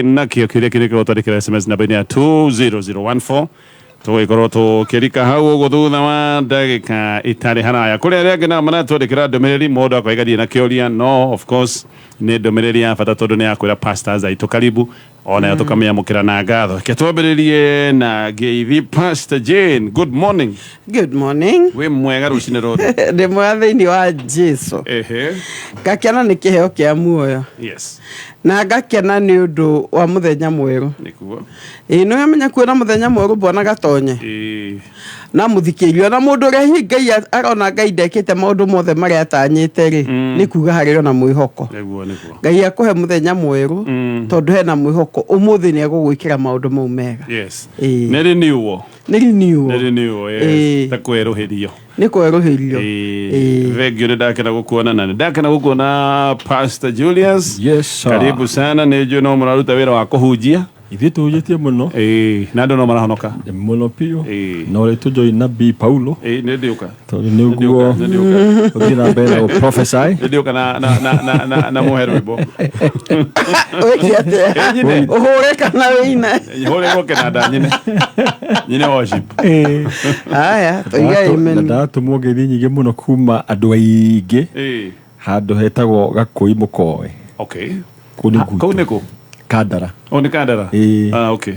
nakio kiria kiriko twandikira SMS namba ya 20014 twikorwo tukirika hau uguo thutha wa ndagika itari haraya kuria aria angĩ nao maratwandikira ndomereri mundu akoigaria na kioria no of course ni ndomereri ya bata tondu ni akwira pastors aitu karibu ona yo tukamiyamukira na ngatho ke twambiririe na ngeithi Pastor Jane. Good morning. Good morning. We mwega rucine rothe ndi mwega thiini wa Jesu ngakena ni kiheo kia muoyo. Yes. Na ngakena ni undu wa muthenya mweru nikuo no yamenya kwina muthenya mweru bona gatonye na muthikirio na mundu ria Ngai arona Ngai ndekite maundu mothe maria atanyite ri ni kuga hariro na mwihoko Ngai akuhe muthenya mweru tondu hena mwihoko umuthi ni agugwikira maundu mau mega. Yes. Neri niuo yes. Takweruhirio ni kweruhirio vegio ndakena gukuona na ndakena gukuona Pastor Julius. Yes sir. Karibu sana nejo no muraruta wira wa kuhunjia ithe tuhujitie muno na ndo no marahonoka muno pio no le tujo inabi Paulo ndiuka to ni uguo ukina mbele prophesy ndiuka na muhero ibo uhureka na wina uhureka kana nyine worship aya toiga amen nda tumugethi nyingi muno kuma andu aingi handu hetagwo Gakui Mukowe. Okay. Kuniko Kandara. Ni Kandara. Okay.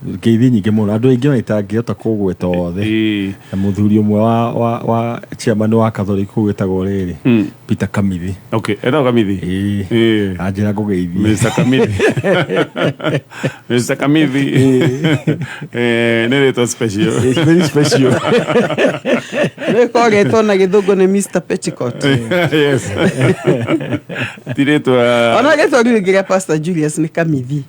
Ngeithi nyingi muno andu aingi maitangihota kugweta othe na muthuri umwe wa chairman wa Catholic kugwetagwo riri Peter Kamithi. Okay. Eno Kamithi ajira ngugeithi Mr. Kamithi Mr. Kamithi nere special. It's very special. Rekogetwo na githungu ni Mr. Petticott. Yes. Direto ona getwo ngigira Pastor Julius ni Kamithi.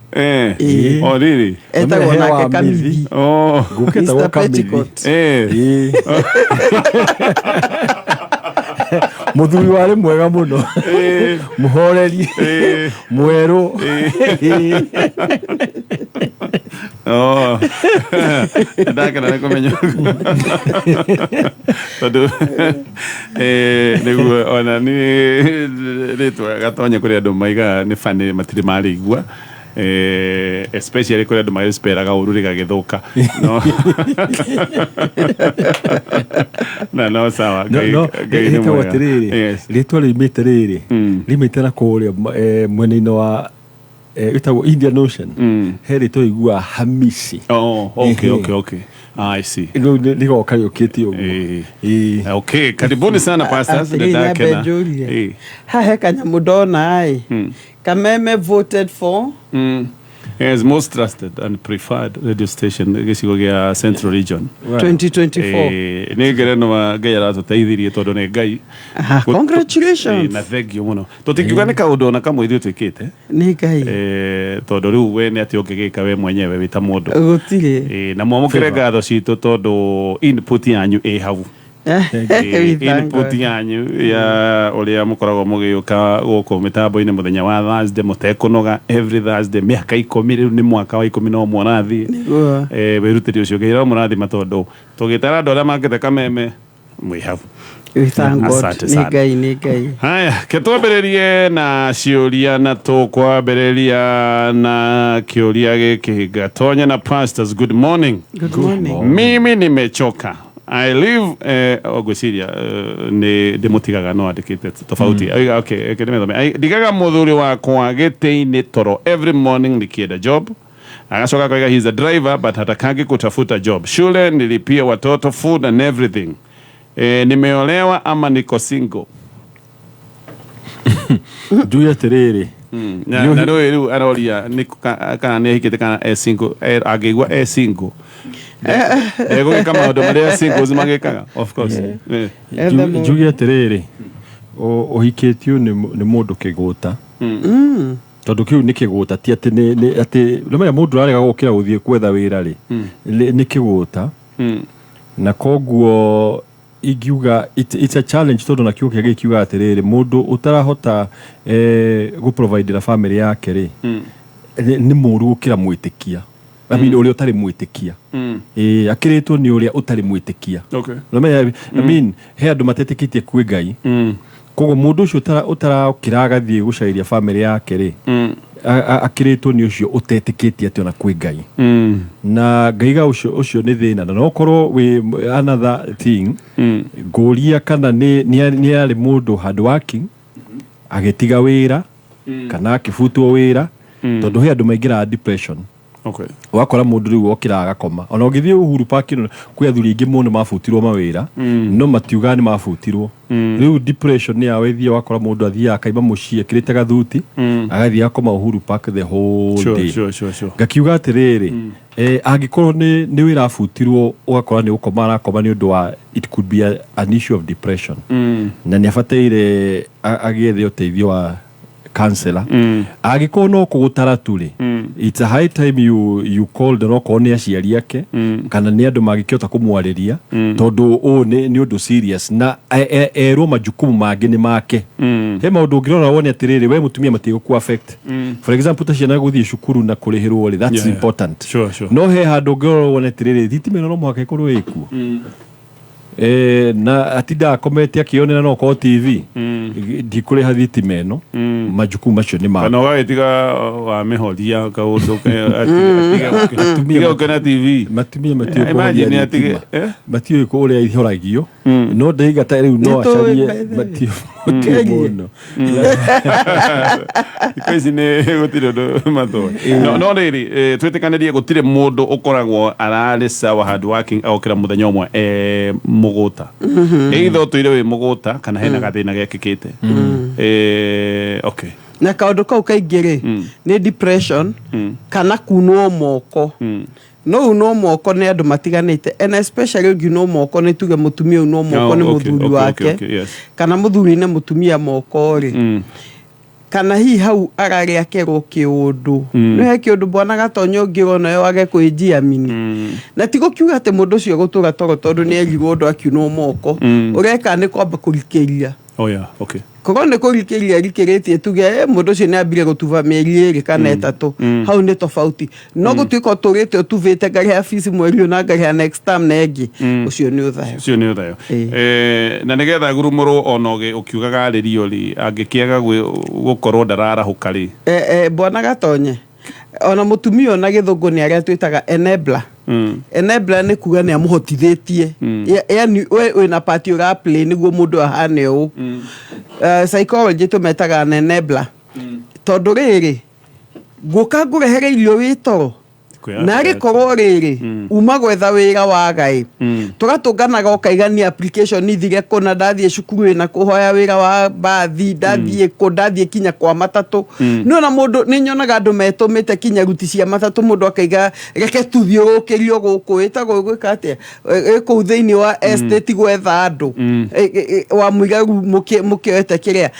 Oh really? Etagwo nake Kamithi. Oh, Mr. Petticott. muthuri wari mwega muno muhoreri mweru ndakena na kumenya tondu niguo ona ni ritwa gatonye kuri andu maiga ni fani matiri mari igua especially kuri andu magesperaga ururi gagithuka no no sawa gai ni mwega ritwa limite riri limite na kuria mwena-ini wa itago Indian Ocean heri to igua Hamisi. Oh, okay. I see. Niko karioketi ugu. Okay, karibuni sana pastors. Ndakena. Ha kanyamu ndona ai. Kameme voted for as most trusted and preferred radio station gicigo gia Central Region 2024. Ni ngereno wa Ngai aratuteithirie tondu ni Ngai. Congratulations. Na thengio muno. Tutikiuga ni kaundu na kamwe ithu twikite. Ni Ngai. Tondu riu we ni ati ungigika we mwenyewe wita mundu. Gutire. Na mwamukire ngatho citu tondu input yanyu hau. Input yanyu ya uria mukoragwo mugiuka guku mitambo-ini muthenya wa Thursday mutekunoga every Thursday miaka 10 riu ni mwaka wa 11 murathi wirutiri ucio ngeira murathi matondu tugitara andu aria mangite kameme mwi hau. Ni Ngai. Haya, ketwambiririe na ciuria na tukwambiriria na kiuria giki gatonya na pastors. Good morning. Good morning. Mimi nimechoka. I live ogwiciria ni ndimutigaga no andikite tofauti. Okay, digaga muthuri wakwa giti-ini toro every morning nikienda job. Agacoka koiga he's a driver but hatakangi kutafuta job. Shule nilipia watoto food and everything. Nimeolewa ama niko single? Juya terere. Na riu aroria kana ni hikite kana single agigwa single. Ego kama maundu maria singles magikaga of course. Juya terere. Ohiketio ni mundu kiguta. Tondu kiu ni kiguta ti ati ni ati rumenya mundu arega gukira guthie kwetha wira ri ni kiguta. Na koguo igiuga it's a challenge tondu na kiu kege kiuga atiriri mundu utarahota gu provide la family yake ri ni muru gukira mwitikia. I mean uri utari mwitikia. Akiritwo ni uri utari mwitikia. Okay. I mean he andu matetikitie kwi Ngai. Koguo mundu ucio utara kiraga thie gucairia family yake ri akiritwo ni ucio utetĩkĩtie ati ona kwĩ Ngai na ngaiga ucio ni thina na no korwo we another thing nguria kana ni ari mundu hard working agetiga wira kana akibutwo wira tondu he andu maingira depression. Okay. Wakora mundu riu okira agakoma ona ugithie Uhuru Park kwi athuri ingi muno mafutirwo mawira no matiuga ni mafutirwo riu depression ni awethie wakora mundu athia akaima mucie kirite gathuti agathia akoma Uhuru Park the whole day. Sure. Gakiuga atiriri angikorwo ni wira afutirwo ugakora ni ukoma arakoma ni undu wa it could be an issue of depression na ni afateire agiethe uteithio wa counselor agiko no kugutara turi it's a high time you called no kone aciari yake kana ni andu magikiota kumwariria tondu ni undu serious na ero majukumu mangi ni make he maundu ngirora wone atiriri we mutumia matigo ku affect for example tashina guthie cukuru na kurihirwo ri that's important. Sure. No he handu ngirora wone atiriri thitimeno no mwaka ikorwo iku na atida akomete akionera no ko TV ndikure hathitimeno majukumu macio ni ma kana wagetiga wa mehoria kaundu atiga ukena TV matumia matio imagine atige matio ko uri ihoragio no ndaiga ta riu no acarie matio muno kwezi ne gutire ndo matho no riri twitikanĩrie gutire mundu ukoragwo arari sawa hard working aukira muthenya umwe muguta either tuire we muguta kana hena gathina gekikite okay na kaundu kau kaingire ni depression kana kunwo moko no uno moko ni andu matiganite and especially uno moko ni tuge mutumia uno moko ni muthuri wake kana muthuri ni mutumia moko ri kana hi hau arari akerwo kiundu no he kiundu bwana Gatonyo ngirona yo age kwijia mini na tigo kiuga ate mundu cio gutura toro tondu ni erigwo ndu akiuno moko ureka ni kwamba kurikiria okay korone kurikiria rikiritie tuge mundu cio ni ambire gutuva mieri 2 kana 3 hau ni tofauti no gutuika turite utuvite ngari ya fees mweri na ngari ya next time na engi ucio ni uthayo na nigetha gurumuro onoge ukiugaga aririo ri angikiaga gukorwo ndarara hukari bwana Gatonye ona mutumia ona githungu ni aria twitaga enabler enabler ni kuga ni amuhotithitie yani we na party ura play niguo mundu ahane u psychology tumetaga enabler tondu riri guka ngurehere irio witoro na rikorwo riri uma gwetha wira wa Ngai tugatunganaga ukaigania application ithire kuna ndathie cukuru na kuhoya wira wa bathi ndathie kinya kwa matatu no na mundu ni nyonaga andu metumite kinya ruti cia matatu mundu akaiga reke tuthiurukirio guku itago gwika atia ku thiini wa estate gwetha andu wa muigaru mukioete kiria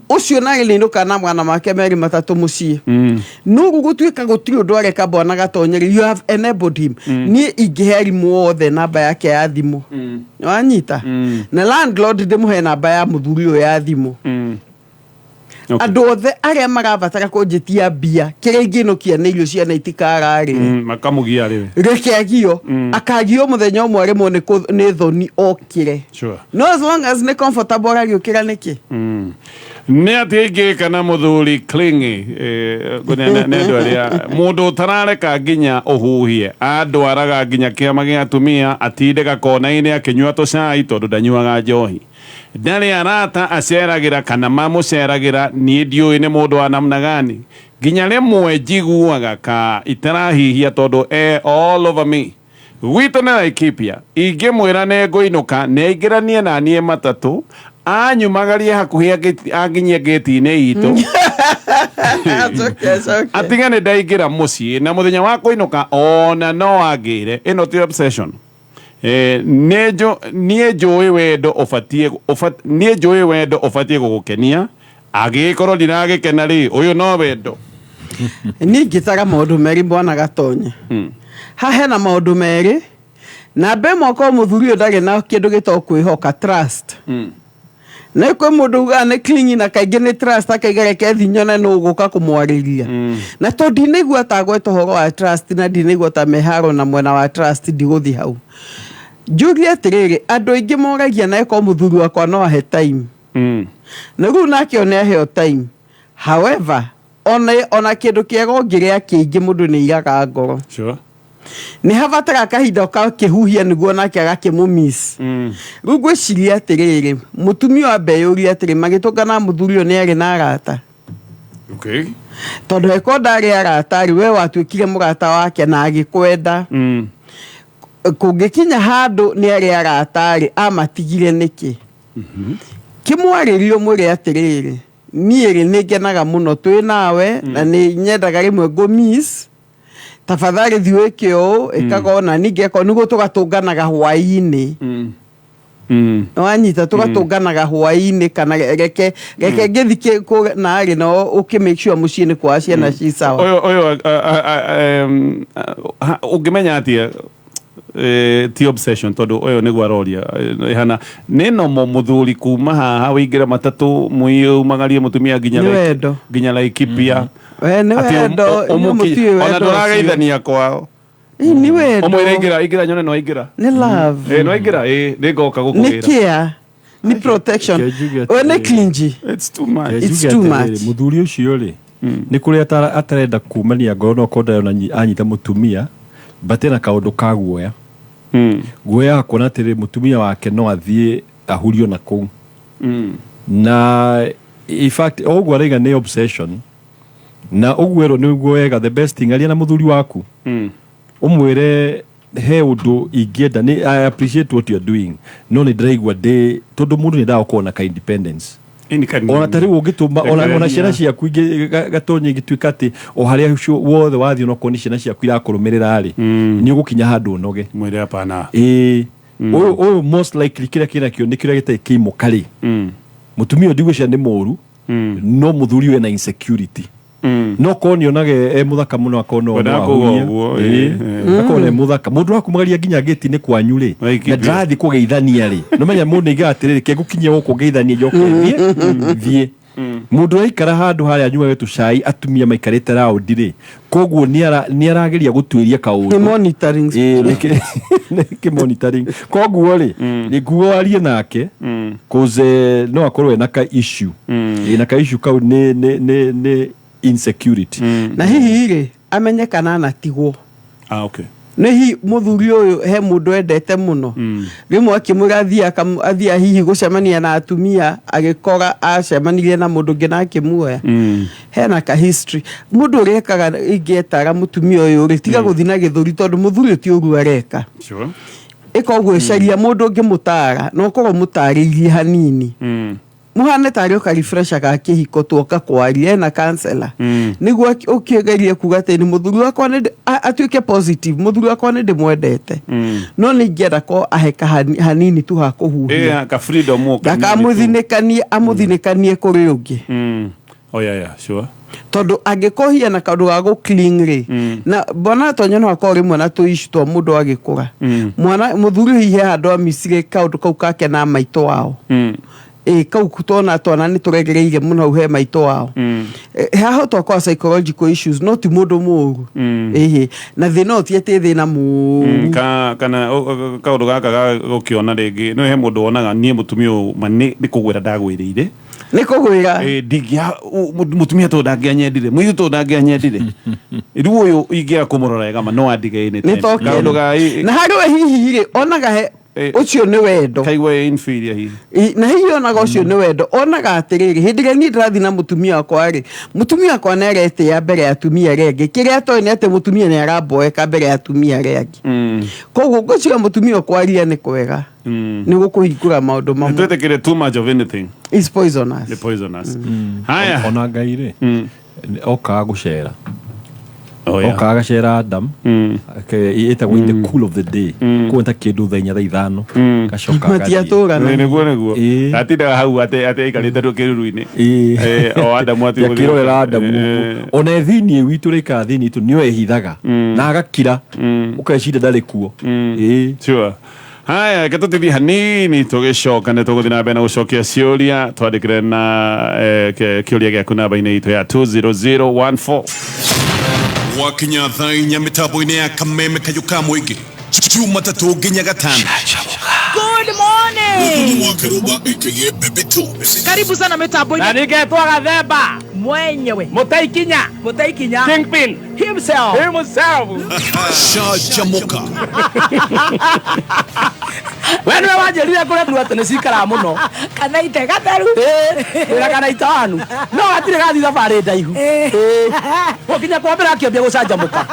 ucio na gilino kana mwana make meri matatu mucie no gugutuika gutiri undu areka bwana Gatonye you have enabled him ni igiheri muothe namba yake ya thimu wanyita na landlord ndimuhe namba ya muthuri ya thimu andu othe aria magabatara kunjitia bia kiringino kia ni irio cia na itikarari makamugia riwe rekiagio akagio muthenya umwe rimo ni thoni okire no as long as ni comfortable ari ukira niki ni atige kana muthuri clingy ne ndo aria mundu tarareka nginya uhuhie andu araga nginya kiama gia atumia atindega kona-ini akinyua tucai tondu ndanyuaga njohi ndari arata aceragira kana mamuceragira ni ndiui ni mundu wa namna gani nginya rimwe njiguaga ka itarahihia tondu all over me witu na Laikipia ingimwira ne nguinuka ne ingiranie na nie matatu anyumagarie hakuhi aginyia gate-ini itu atigane ndaigira mucii na muthenya wa kuinuka ona no agire ino ti obsession nie njui wendo ufatie gugukenia agikorwo ndiragikena ri uyu no wendo ni ngitaga maundu meri bwana Gatonye ha hena maundu meri na be moko muthuri ndage na kindu gito kwihoka trust na kwa mundu gane clingy na kaingĩ ni trust akaigere kethinyona no guka kumwariria na to ndinigwa tagweta horo wa trust na ndinigwa ta meharo na mwena wa trust ndiguthi hau Julia atiriri andu aingi moragia na eko muthuri wakwa no ahe time na ru nake one ahe time however ona kindu kiega ngiria kiingi mundu ni igaga ngoro sure ni havatara kahinda ka kihuhia niguo nake agakimumiss riu ngwiciria atiriri mutumia wa mbeyuri atiri magitungana muthuri ni ari na arata okay tondu eko ndari arata ri we watuikire murata wake na agikwenda kungikinya handu ni ari arata ri amatigire niki kimwaririo muri atiriri niĩ nĩngenaga mũno twĩ nawe na nĩ nyendaga rĩmwe ngũmiss tafadhali thiweke ũũ ĩkaga ona ningeko nĩguo tũgatũnganaga hwaĩ-inĩ wanyita tũgatũnganaga hwaĩ-inĩ kana reke ngĩthi narĩ no ũkĩ-make sure mũciĩ nĩ kwa ciana ci sawa ũyũ ũngĩmenya atĩa ti obsession tondu uyu niguo aroria hana nino muthuri kuma haha wingira matatu muyumagarie mutumia nginya Laikipia ni wendo ona ndurageithania kwao ni wendo omwire ingira nyone no ingira ni love no ingira ni ngoka gukugira ni care ni protection ni clingy it's too much muthuri ucio ri ni kuri atarenda kumania ngoro no konda ona anyita mutumia batena kaundu kaguoya guoya akona tiri mutumia wake no athie ahurio na kou na in fact ogwo araiga ni obsession na ogwero ni guoyega the best thing aria na muthuri waku umwire he undu ingienda ni I appreciate what you're doing no ni ndiraigua ndi tondu mundu ni ndagukorwo ka independence ona tari ugituma ona ciana ciaku gatonye gituika ati o haria ucio wothe wathi no koni ciana ciaku irakurumirira ri ni ugukinya handu noge mwire apana o most likely kira kio ni kira gitai kimo kari mutumia ndigwicia ni moru no muthuri we na insecurity no koni onage muthaka muno akono no akone muthaka mundu akumagaria nginya geti ni kwanyu ri na ndathi kugeithania ri no menya mundu iga atiriri ke gukinya guku geithania joke thie mundu aikara handu haria nyua wetu cai atumia maikarite round ri koguo ni arageria gutwiria kaundu monitoring ki monitoring koguo ri ni guo arie nake kuze no akorwe na ka issue na ka issue kau ni insecurity na hihi ri amenyekana na tigwo okay nehi muthuri uyu he mundu endete muno rimwe akimurathia athia hihi gucemania na atumia agikora acemanirie na mundu ngina akimuoya hena ka history mundu urekaga ingetaga mutumia uyu ri tiga guthina githuri tondu muthuri ti ugu areka sure ikoguo caria mundu ngimutara no kogo mutaririe hanini muhane tari ukarefresha ka kihiko tuoka kwaria na counselor niguo ukigeria kuga ati ni muthuri wakwa ni atuike positive muthuri wakwa ni ndimwendete no ni ngienda ko aheka hanini tu ha kuhuhia ka freedom amuthinikanie kuri ungi oh yeah sure tondu angikohia na kaundu ga clean ri na bona tonyo no akori mwana tu ishu to mundu agikura mwana muthuri hihe handu amisire kaundu kau kake na maito wao kau kutona tona ni turegereire muno he maito wao haho to kwa psychological issues not mundu muru na thina otiete thina mu kana kaundu gaka gukiona ringi no he mundu onaga nie mutumio mani ni kugwira ndagwirire ni kugwira ndigia mutumia to ndangĩanyendire muiyu to ndangĩanyendire riu uyu ingia kumurora ega ma no andigeine kaundu ga na harwe hihi onaga he ucio ni wendo kaigwa inferior hihi na hihi onaga ucio ni wendo onaga atiriri hindiga ni ndathi na mutumia wakwa ri mutumia wakwa nerete ya mbere ya atumia rengi kiria to ni ate mutumia ni aramboeka mbere ya atumia rengi koguo gucio mutumia wakwa ria ni kwega ni gukuhingura maundu mamwe twetekire too much of anything is poisonous the poisonous haya ona ngaire oka gucera oka gacera Adam itagwo in the cool of the day kuonta kindu thenya thaa 5 gacoka niguo atindaga hau ate ikarite kiruru-ini o Adam ati kirorera Adam ona thini witu rika thini tu nio ehithaga na agakira ukecida ndari kuo sure haya gatutethi hanini tugicoka ni tuguthi na mbere na gucokia ciuria twandikire na kiuria giaku namba-ini itu ya 20014 wakinya thaa inya mitambo-ini ya kameme kayuka mwingi Jumatatu nginya Gatano. Good morning. Karibu sana mitambo-ini. Na ningetwa Gathemba. mwenyewe Mutaikinya Kingpin himself Shajamoka Wenu wajerire kule tuwatene sikara muno kana ite gateru ira kana itanu no atire gathi thabari ndaihu ukinya kwambira akiambia gucanjamuka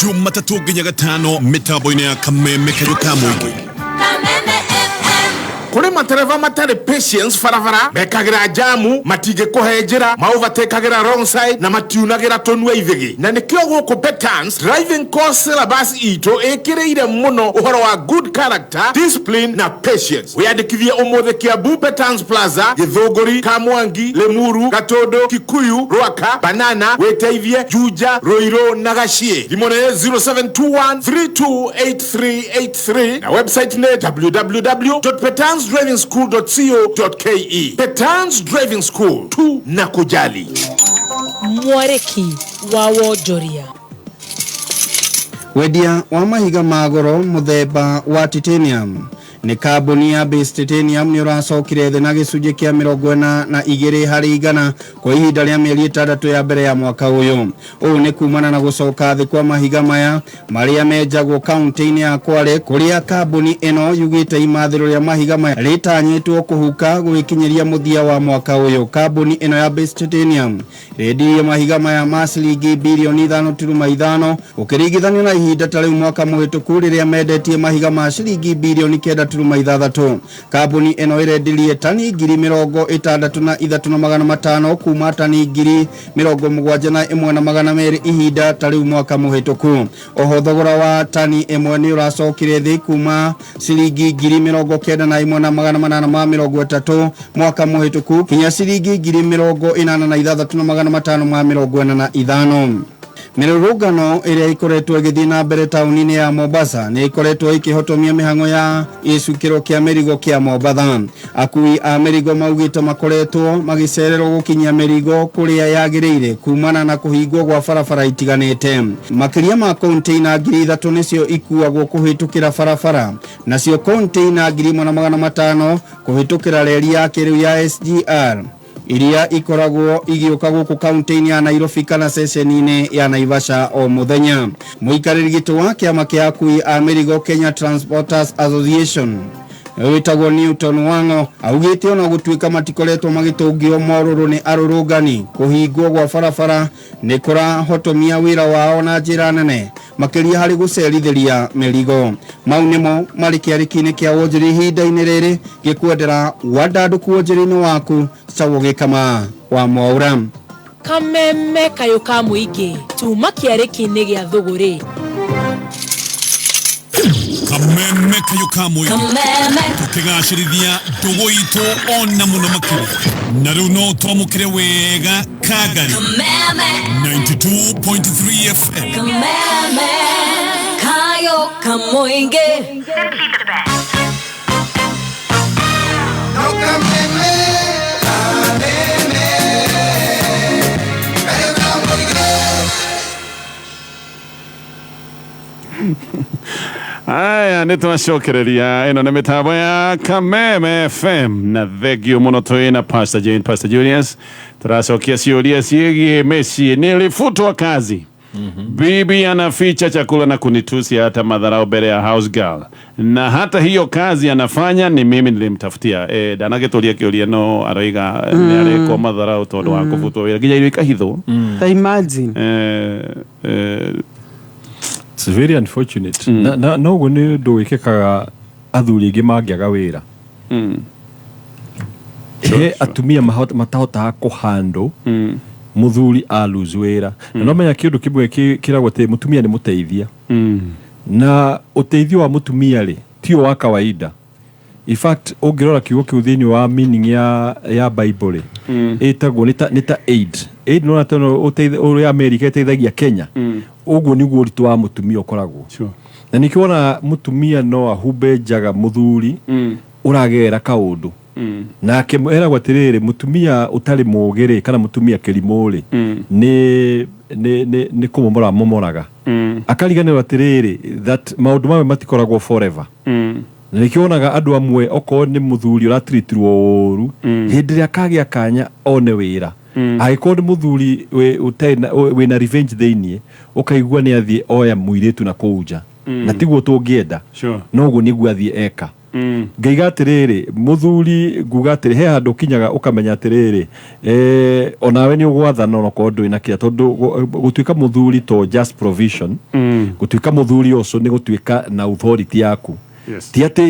Jumatatu nginya gatano mitambo-ini ya Kameme Kayuka Mwingi. Kuri matereva matari patience farafara mekagira jamu matige kuhenjira mauvatekagira wrong side na matiunagira tonwa ithigi na nikio guku Betans driving course syllabus ito ekireire muno uhoro wa good character discipline na patience wiyandikithie umuthe Kiambu Betans Plaza Githunguri Kamwangi Lemuru Gatondo Kikuyu Rwaka Banana Weteithie Juja Roiro na Gashie limone 0721328383 na website ne www.petansdrivingschool.co.ke Petans Driving School tu na kujali Mwareki wa Wonjoria Wedia wa mahiga magoro muthemba wa titanium ni kambuni ya Base Titanium ni uracokire thĩ na gĩcunjĩ kĩa 42 harĩ igana kwa ihinda rĩa mĩeri 6 ya mbere ya mwaka ũyũ. Ũũ nĩ kumana na gũcoka thĩ kwa mahiga maya marĩa menjagwo kaunti-inĩ ya Kwale kũrĩa kambuni ĩno yugĩte imathĩro rĩa mahiga maya rĩtanyĩtwo kũhuka gũgĩkinyĩria mũthia wa mwaka ũyũ. Kambuni ĩno ya Base Titanium rendirie mahiga maya ma ciringi bilioni 5.5 ũkĩringithanio na ihinda ta rĩu mwaka mũhĩtũku rĩrĩa mendetie mahiga ma ciringi bilioni 9.3. Kambuni ĩno ĩrendirie tani 63,500 kuma tani 71,200 ihinda ta rĩu mwaka mũhĩtũku. Oho thogora wa tani ĩmwe nĩ ũracokire thĩ kuma ciringi 91,830 mwaka mũhĩtũku kinya ciringi 86,545. Mirurungano iria ikoretwo igithii na mbere tauni-ini ya Mombasa ni ikoretwo ikihotomia mihango ya icukiro kia mirigo kia Mombasa. Akui a mirigo maugite makoretwo magicererwo gukinyia mirigo kuria yagiriire kumana na kuhingwo gwa barabara itiganite. Makiria ma container 3,000 nicio ikuagwo kuhitukira barabara, nacio container 1,500 kuhitukira reli ya kiriu ya SGR iria ikoragwo igioka guku kaunti-ini ya Nairobi kana session-ini ya Naivasha o muthenya. Muikarĩri gĩtĩ wa kĩama kĩa akui a mĩrigo Kenya Transporters Association witagwo Newton Wango augĩte ona gũtuĩka matikoretwo magĩtũngio morũrũ nĩ arũrũngani kũhingwo gwa barabara nĩ kũrahotomia wĩra wao na njĩra nene makĩria harĩ gũcerithĩria mĩrigo. Mau nĩmo marĩ kĩarĩki-inĩ kĩa wonjori ihinda-inĩ rĩrĩ gĩkwendera wandandũku wonjori-inĩ waku Sawo Gĩkama wa Mwaura. Kameme Kayuka Mwingi tuma kĩarĩki-inĩ gĩa thũgũrĩ. Kameme Kayuka Mwingi tukigacĩrithia ndũgũ itũ ona mũno makĩria na rĩu no twamũkĩre wega Kagari 92.3 FM. Kameme Kayuka Mwingi simply for the best. No Kameme Aya nitwacokereria ino na mitambo ya Kameme FM na thegio muno twina Pastor Jane, Pastor Julius. Turacokia ciuria ciĩgiĩ Messi nilifutwa kazi. Bibi anaficha chakula na kunitusi hata madharau mbele ya house girl. Na hata hiyo kazi anafanya ni mimi nilimtafutia. Danagĩtũria kĩũria no araiga nĩ arĩkwo madharau tondũ wa kũbutwo wĩra nginya irio ikahithwo. Ta imagine. It's very unfortunate. Na uguo nĩ ũndũ wĩkĩkaga athuri aingĩ mangĩaga wĩra. Atumia matahotaga kũhandle muthuri a lose wĩra. Na no menya kĩndũ kĩmwe kĩragwo atĩ mũtumia nĩ mũteithia. Na ũteithio wa mũtumia rĩ tio wa kawaida. In fact ũngĩrora kiugo kĩu thĩinĩ wa meaning ya Bible ĩtagwo nĩ ta aid. Aid no natano ũrĩa America ĩteithagia Kenya. Ũguo nĩguo ũritũ wa mũtumia ũkoragwo. Na nĩkĩona mũtumia no ahumbe njaga mũthuri ũragerera kaũndũ. Na akĩmwĩragwo atĩrĩrĩ mũtumia ũtarĩ mũũgĩ kana mũtumia kĩrimũ nĩ kũmũmoraga. Akariganĩrwo atĩrĩrĩ that maũndũ mamwe matikoragwo forever. na nikionaga andu amwe oko ni muthuri uratreatirwo uru hindi ria kagia kanya one wira agiko ni muthuri we na revenge theinie ukaigua ni athie oya muiritu na kuuja na tiguo tungienda no guo niguo athie eka ngaiga atiriri muthuri nguga atiri he handu kinyaga ukamenya atiriri onawe ni ugwathana no ko ndui na kia tondu gutuika muthuri to just provision gutuika muthuri oso ni gutuika na authority yaku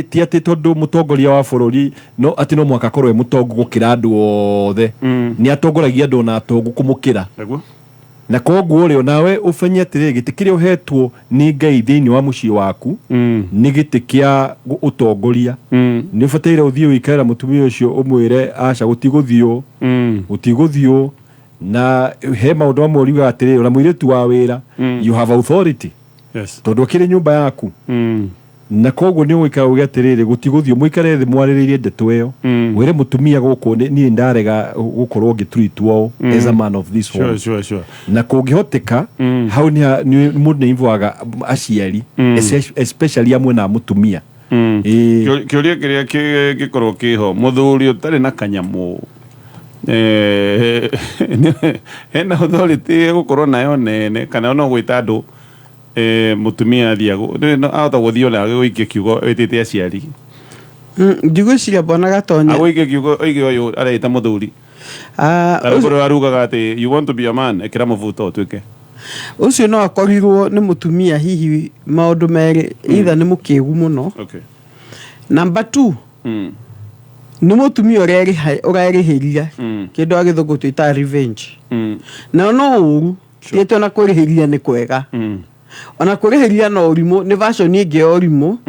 tiati tondu mutongoria wa bururi no ati no mwaka korwe mutongo gukira andu othe ni atongoragia andu na atongo kumukira na koguo rio nawe ufanye atiri gitikire uhetwo ni ngai thiini wa mucii waku ni gitikia utongoria ni ufateire uthio wikaira mutumia ucio umwire aca gutiguthio na he maundu amwe uriga atiri ona muiritu wa wira you have authority tondu kire nyumba yaku na koguo ni wika ugatirire gutiguthio muikare thi mwariririe ndeto iyo wire mutumia guku ni ndarega gukorwo gitreatwo as a man of this home sure na kungihoteka hau ni mundu ni imvaga aciari especially amwe na mutumia kiuria kiria gikorwo kiho muthuri utari na kanyamu ena authority gukorwo nayo nene kana no gwita andu mutumia thiago no auta guthio na guikia kiugo etete aciari ndigwiciria bona gatonya aguikia kiugo oige uyu areita muthuri arugoro arugaga ati you want to be a man ekira muvuto twike ucio no akorirwo ni mutumia hihi maundu meri either ni mukigu muno number 2 ni mutumia urarihiria kindu agithungu twita revenge na no uru tieto na kurihiria ni kwega ona kurihiria no urimo ni version ingi ya urimo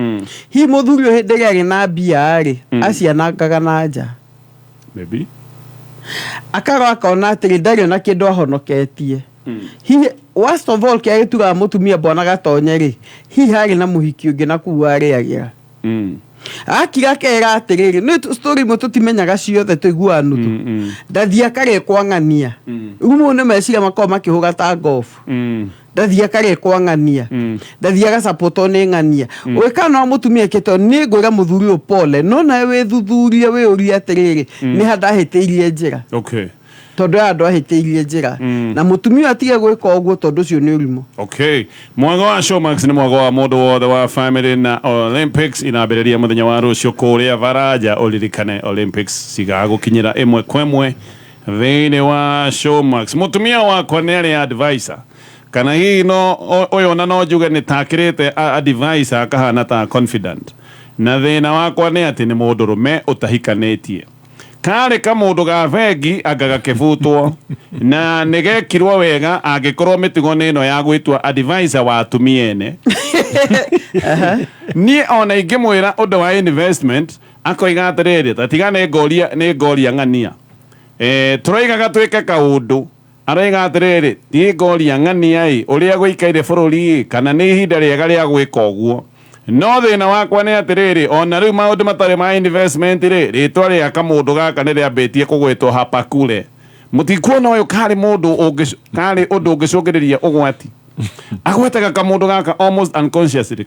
hi muthuri hindi yari na bia ri acianangaga na nja maybe akaro akona atiri ndari na kindu ahonoketie hi worst of all kia tuga mutumia bona gatonye ri hi hari na muhiki ungi na kuwari agia akira kera atiriri ni story mututimenyaga ciothe tuiguanu tu ndathia kare kwangania umu ne meciria makoma makihuga ta golf ndathia kare kwangania ndathia ga support ni ngania wikana mutumia kito ni ngura muthuri upole no na we thuthuria we uri atiriri ni handa hiteirie njira tondu andu ahiteirie njira na mutumia atige gwika uguo tondu cio ni urimo mwago wa Showmax ni mwago wa mundu wothe wa family na Olympics inambiriria muthenya wa rucio kuria Faraja ulirikane Olympics cigagukinyira imwe kwemwe thiini wa Showmax mutumia wakwa ni ari advisor kana hi no uyu na no njuge ni takirite advisor akahana ta confident na thina wakwa ni ati ni mundu rume utahikanetie kare ka mundu ga vengi agaga kivutwo na negekirwo wega agikorwo mitigo nino ya gwitwa advisor wa tumiene ni ona ingimwira undu wa investment akoiga atiriri tatigane ngoria ngania turoigaga twike kaundu araiga atiriri ti ngoria ngania uria gwikaire bururi kana ni ihinda riega ria gwika uguo no thina wakwa ni atiriri ona riu maundu matari ma investment ritwa ria kamundu gaka ni riambitie kugwitwo hapakule mutikuona uyu kari mundu kari undu ungicungiriria ugwati agwetaga kamundu gaka almost unconsciously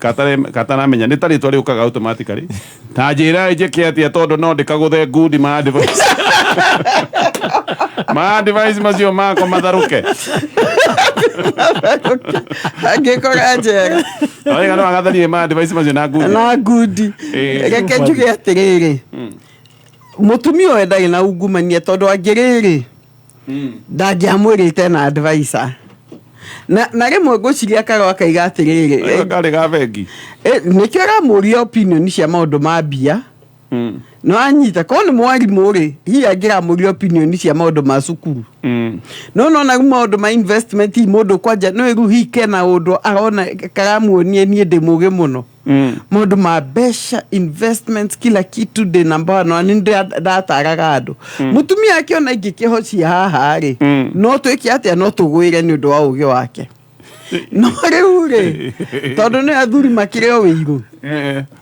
kataramenya ni taritwa riukaga automatically ta njira njike atia tondu no ndikaguthe good ma advice ma advice macio mako matharuke agikora njega oiga no agathanie ma advice macio na good reke njuge atiriri mutumia we ndari na ungumania tondu angiriri ndangiamwirite na advisor na rimwe ngwiciria karo akaiga atiriri kari ga vengi nikio aramuria opinion cia maundu ma mbia no anyita ko ni mwarimu ri hi agira muria opinion cia maundu ma cukuru no na maundu ma investment mundu kwanja no iru hi kena undu arona karamuonie nie ndimuge muno mundu ma besha investment kila kitu de namba no ni ndataraga andu mutumia akiona ingikihocia haha ri no twiki atia no tugwire ni undu wa uge wake no riure tondu ni athuri makire o wiru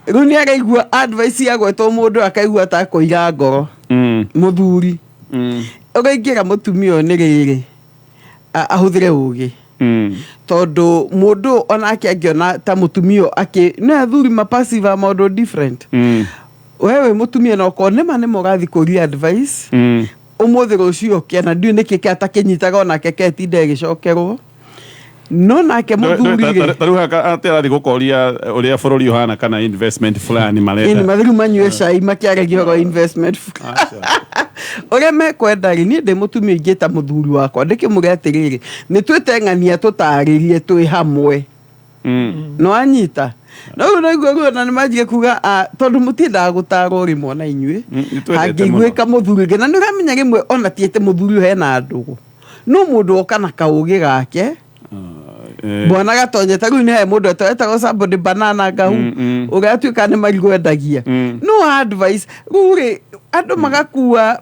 riu ni araigua advice ya gwetwo mundu akaigua ta koiga ngoro muthuri ugaingira mutumia ni riri ahuthire ugi tondu mundu onake angiona ta mutumio no athuri passive maundu different wewe mutumia no konema ne mogathi kuria advice umuthi rucio kiana ndio niki atakinyitaga onake ketinde gicokerwo no nake muthuri taru haka atera gukoria uria bururi uhana kana investment fulani maleta ni mathiru manyue cai makiaragio go investment ore me kwendari ni de mutumia ingita muthuri wakwa ndikimure atiriri ni twiteng'ania tutaririe twi hamwe no anyita no igoro na nimajige kuga tondu mutinda gutaro ri mwana inyue hangigwika muthuri ngena ni ramenya rimwe ona tiete muthuri hena ndugu no mundu okana kaugi gake bwana gatonye taru ni he mundu etagwo somebody banana gahu ugatuika ni marigwendagia no advice ruri andu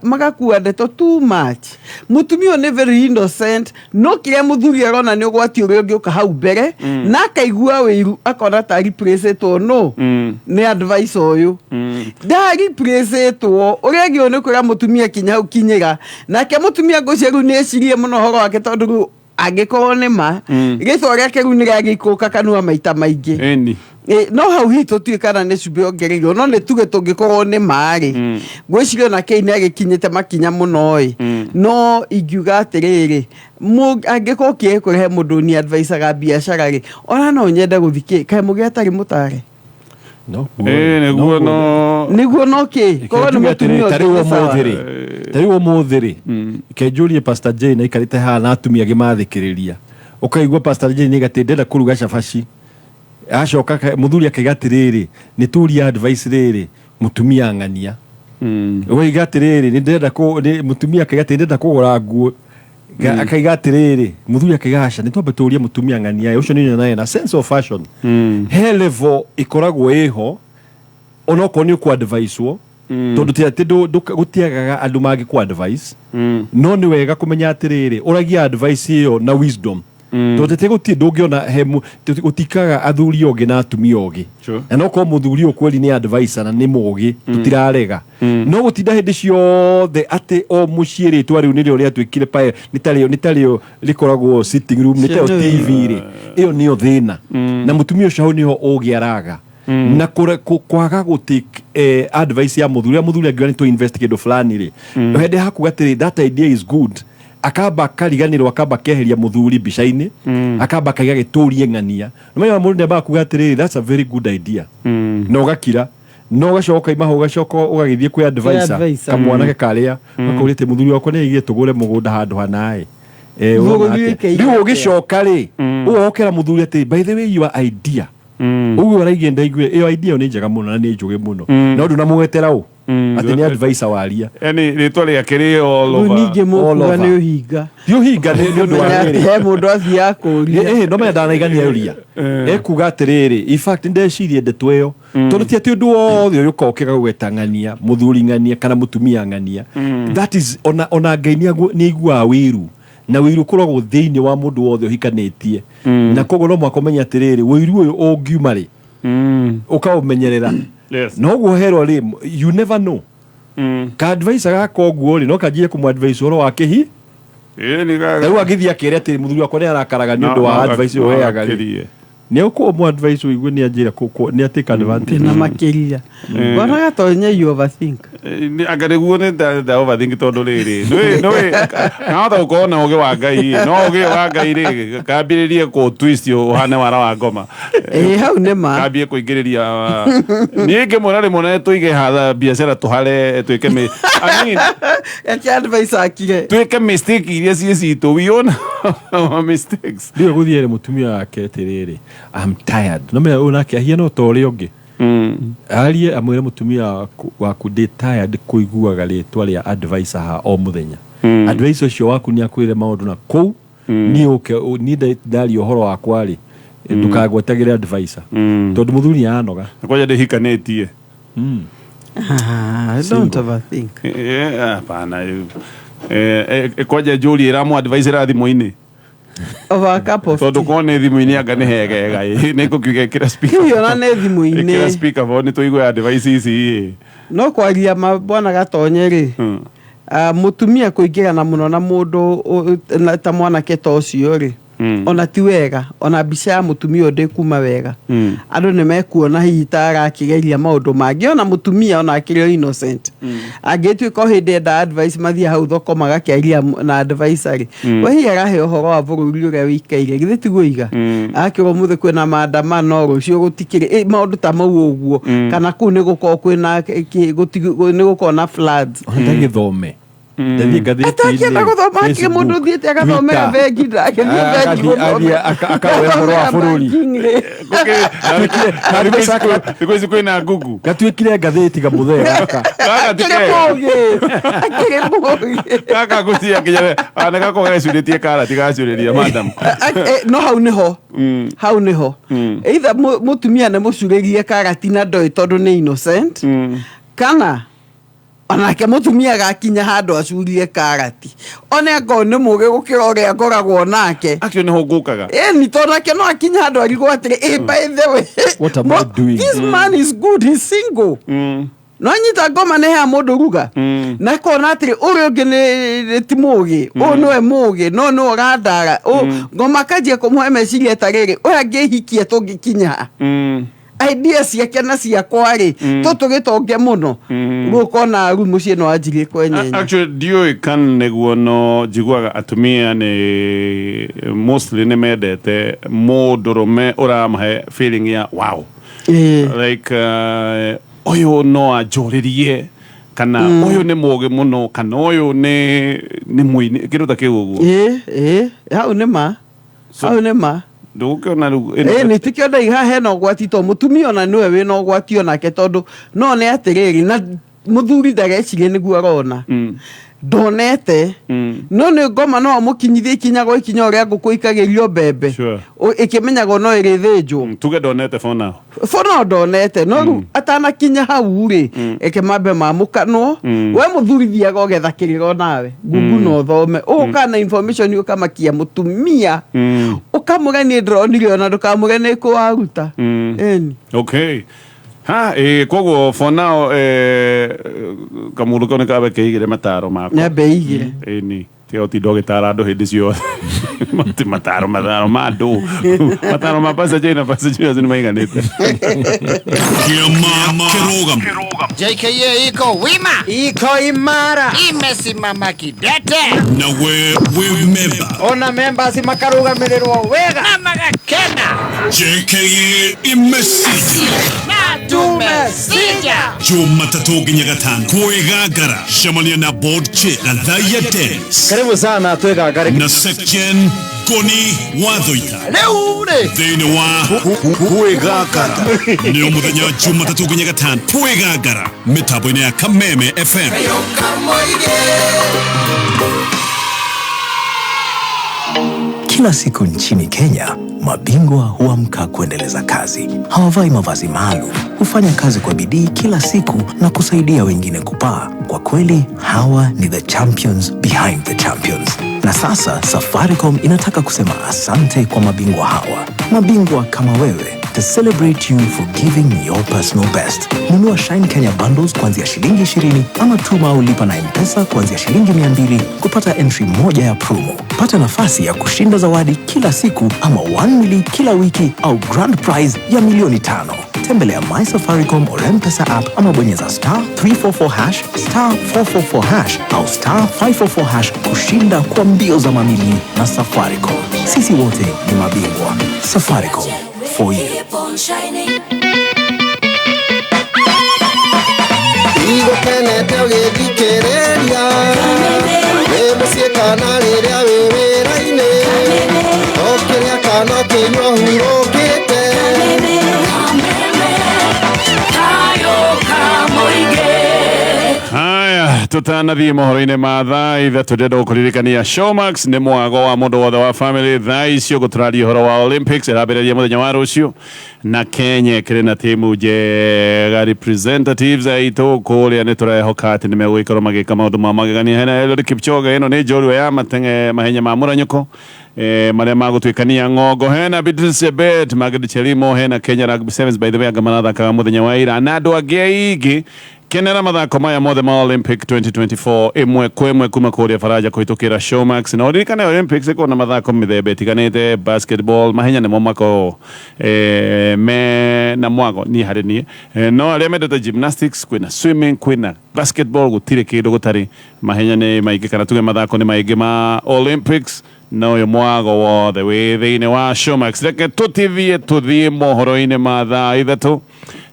magakua ndeto too much mutumio ne very innocent no kire muthuri arona ni ugwati uri ngioka hau mbere na akaigua wiru akona ta replace to no ni advice oyu da replace to uri ngio ni kuria mutumia kinya hau kinyira na ke mutumia ngoceru ni ecirie muno horo wake tondu agikorwo ni ma githo riake ru ni gagikuka kanua maita maingi no hau hito tuikana ne cube ongereiro no ne tuge tungikorwo ni mari gwicirio na kei ni agikinyite makinya muno no ingiuga atiriri angikorwo kiekurehe mundu ni advice ga biacara ri ona no nyende guthiki kai mugi atari mutare niguo no ki ko ni mutumia tariwo muthiri kenjurie Pastor J na ikarite ha na atumia gimathikiriria ukaigwa Pastor J ni gatendera kuruga cabaci acoka muthuri akigatiriri ni turia advice riri mutumia ng'ania we igatiriri ni ndenda ko mutumia akigatendera kugura nguo akaigatiriri muthuri akigaca ni twambe turia mutumia ng'ania ucio ni naye na sense of fashion he level ikoragwo iho onoko ni ku advice wo tondu gutiagaga andu magi ku advice no ni wega kumenya atiriri uragia advice iyo na wisdom tondu teguti ndungiona hemu utikaga athuri ogi na atumia ogi na no ko muthuri ukweli ni advice na ni mugi tutirarega no gutinda hindi ciothe ati o muciiri twari uniri uria twikire pae nitalio likoragwo sitting room nitalio TV ri iyo niyo thina na mutumia ucio hau niho ugi araga na kwaga gutake advice ya muthuri angiona to investigate fulani ri hende hakugatiri that idea is good akamba kariganirwo akamba keheria muthuri bicaini akamba kaiga giturie ng'ania no mundu ndaba kugatiriri that's a very good idea no gakira no gacoka imaho gacoka ugagithie ku advisor kamwanake karia bakurite muthuri wako ni igie tugure mugunda handu hanae riu ugicoka ri ugokera muthuri ati by the way your idea ugu waraige ndaigwe iyo idea ni njega muno na ni njuge muno no ndu namugwetera u ati ni advisor waria yani ritwa ria kiri all over ninge mukuga ni uhinga ni ndu wa he mundu athia kuria no me ndanaigania uria ekuga atiriri in fact ndecirie ndeto iyo tondu ti ati undu wothe uyu kokega gwetang'ania muthuri ng'ania kana mutumia ng'ania that is ona Ngai ni igua wiru na wiru kuragwo thiini wa mundu wothe uhikanitie na kogo no mwakomenya atiriri wiru uyu ungiuma ri ukaumenyerera no guherwo ri you never know ka advice gako guo ri no kanjie kumu advice oro wa kihi ni gaga riu agithia kire ati muthuri wako ni arakaraga ni undu wa advice uyu heaga ri ni uko mu advice uyu ni anjira ni ateka advantage na makiria bana gatonye you overthink ni agareguo ni da overthink tondu riri no na ta ukona oge wa Ngai no oge wa Ngai ri kambiririe ku twist uhane wara wa ngoma hau ne ma kambie kuingiriria ni ngimurari mune tuige hatha biacara tuhare tuike me I mean ati advice akire tuike mistake iria citu wiona mistakes ndio guthiere mutumia wake tiriri I'm tired no me unake ahia no tori ongi arie amwire mutumia waku ndi tired kuiguaga ritwa ria advisor ha o muthenya advisor ucio waku ni akwire maundu na kou ni uke ni ndari uhoro wakwa ri ndukagwetagire advisor tondu muthuri anoga kwaje ndihikanitie I don't overthink hapana kwaje Julie ramu advisor athimu-ini over a cup of tondu kone thimu-ini anga ni hegega ni kukiuga kira speaker hiyo na ne thimu-ini kira speaker voni tuigwe advice ici no kwaria bwana gatonye ri mutumia kuingira na muno na mundu ta mwanake ta ucio ri ona ti wega ona mbica ya mutumia ndi kuma wega andu ni mekuona hihi ta arakigeria maundu mangi ona mutumia ona akiri innocent angituika hindi enda advice mathia hau thoko magakiaria na advisory we hihi arahe uhoro wa bururi uria wikaire githe tiguiga akiro muthe kwina maandamano rucio gutikire maundu ta mau uguo kana ku ni guko kwina ni guko na floods onda githome Ndathie ngathĩti-inĩ atakienda guthoma akiri mundu thiete agathomera bengi ndake akawe ũhoro wa bũrũri thikũ ici kwĩna ngugu gatuĩkire ngathĩti gamũthee gaka gaka gũtia nginya ana gako gacurĩtie karati gacurĩria madam no hau niho either mutumia nĩ mũcurĩrie karati na ndoi tondũ nĩ innocent kana onake mutumia gakinya handu acurie karati one ngo nĩ mũgĩ gũkĩra ũrĩa ngoragwo nake akio nĩho ngũkaga ni tonake no akinya handu arigwo atĩrĩ by the way what am I doing this man is good, he's single no nyita ngoma nĩ ha mũndũ ruga na kona atĩrĩ ũrĩa ũngĩ nĩ ti mũgĩ ũyũ nĩwe mũgĩ no nĩ ũrandara ngoma kanjia kũmũhe meciria ta rĩrĩ ũyũ angĩhikia tũngĩkinya idea ciake na ciakwa-rĩ tũtũgĩtonge mũno gũkona ru mũciĩ no anjirie kwenyenya actually ndiũĩ kana nĩguo no njiguaga atumia nĩ mostly nĩ mendete mũndũrũme ũramahe feeling ya wow like ũyũ no anjũrĩrie kana ũyũ nĩ mũgĩ mũno kana ũyũ nĩ mũini kĩndũ ta kĩu ũguo hau nĩ ma ndũgũkĩona nĩ tikĩona iha hena ũgwati to mũtumia ona nĩwe wĩna ũgwati onake tondũ no nĩ atĩrĩrĩ na mũthuri ndagecirie nĩguo arona ndonete no nĩ ngoma no amũkinyithie ikinya gwa ikinya ũrĩa ngũkũ ikagĩrio mbembe ĩkĩmenyagwo no ĩrĩthĩnjwo tuge ndonete for now ndonete no rĩu atanakinya hau-rĩ ĩkĩmambe mamũkanwo we mũthuri thiaga ũgetha kĩrĩro nawe Google no thome ũgũka na information ũkamakia mũtumia ũkamũge nĩ ndĩronire ona ndũkamũge nĩ kũwaruta okay koguo for now kamũndũ kau nĩ kabe keigĩre mataro makwa nyambe igĩre ĩni tiga ũtinda ũgĩtara andũ hĩndĩ ciothe mataro ma andũ mataro ma passenger na passengers nĩ maiganĩte Kiama Kirogam JKA iko wima, iko imara, imesimama kidete na we member ona members makarugamirĩrwo wega na magakena JKA imesija na tumesija Jumatatu nginya gatano kwĩgangara cemania na board chair Gathaiya Dennis karibu sana twĩgangare na section Koni Wathoita rĩu rĩ thĩinĩ wa kwĩgangara nĩ mũthenya Jumatatu nginya gatano kwĩgangara mitambo-inĩ ya Kameme FM Kila siku nchini Kenya, mabingwa huamka kuendeleza kazi. Hawavai mavazi maalum, hufanya kazi kwa bidii kila siku na kusaidia wengine kupaa. Kwa kweli, hawa ni the champions behind the champions. Na sasa, Safaricom inataka kusema asante kwa mabingwa hawa. Mabingwa kama wewe, to celebrate you for giving your personal best. Nunua Shine Kenya bundles kuanzia shilingi 20 ama tuma au lipa na M-Pesa kuanzia shilingi 200 kupata entry moja ya promo. Pata nafasi ya kushinda zawadi kila siku ama 1 million kila wiki au grand prize ya milioni 5. Tembelea My Safaricom or M-Pesa app ama bonyeza *344# *444# au *544# kushinda kwa mbio za mamili na Safaricom. Sisi wote ni mabingwa. Safaricom. For you. Igo kenete ũgĩthikĩrĩria nĩ mũciĩ kana rĩrĩa wĩ wĩra-inĩ o kĩrĩa kana kĩnyua hurũkĩte haya tutanathiĩ mohoro-inĩ ma thaa ithatũ ndĩrenda gũkũririkania Showmax nĩ mwago wa mũndũ wothe wa family thaa icio gũtũraria ũhoro wa Olympics ĩrambĩrĩria mũthenya wa rũciũ na Kenya ĩkĩrĩ na timu njega representatives aitũ kũrĩa nĩ tũrehoka atĩ nĩ megũgĩkorwo magĩka maũndũ ma magegania hena Eliud Kipchoge ĩno nĩ njorua ya mahenya ma mũranyũko marĩa magũtuĩkania ng'ongo hena Beatrice Chebet Margaret Chelimo hena Kenya Rugby Sevens by the way anga marathakaga mũthenya wa ira na andũ angĩ aingĩ kenera mathako maya mothe ma Olympic 2024 imwe kwemwe kuma kuria faraja kuhitukira Showmax na uririkane Olympics iko na mathako mithemba itiganite basketball mahenya nimo mako me na mwago ni hari ni no aria mendete gymnastics kwina swimming kwina basketball gutire kindu gutari mahenya ni maingi kana tuge mathako ni maingi ma Olympics no yo mwago wothe wi thiini wa Showmax reke tuthie mohoro-ini ma thaa ithatu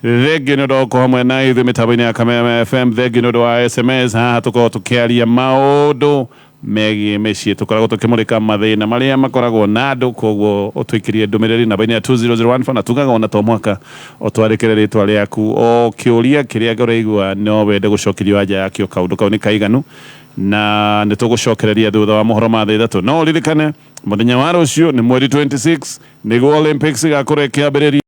thengio nĩ ũndũ wa gũkorwo hamwe na ithuĩ mĩtambo-inĩ ya Kameme FM thengio nĩ ũndũ wa SMS haha tũkoragwo tũkĩaria maũndũ megiĩ mĩciĩ tũkoragwo tũkĩmũrĩka mathĩna marĩa makoragwo na andũ koguo ũtwĩkĩrie ndũmĩrĩri namba-inĩ ya 20014 na tugaga ona to mwaka ũtwarĩkĩre rĩtwa rĩaku o kĩũria kĩrĩa ũraigua no wende gũcokerio anja yakĩo kaũndũ kau nĩ kaiganu na nĩ tũgũcokereria thutha wa mohoro ma thaa ithatũ no ririkane mũthenya wa rũciũ nĩ mweri 26 nĩguo Olympics igakorwo ĩkĩambĩrĩria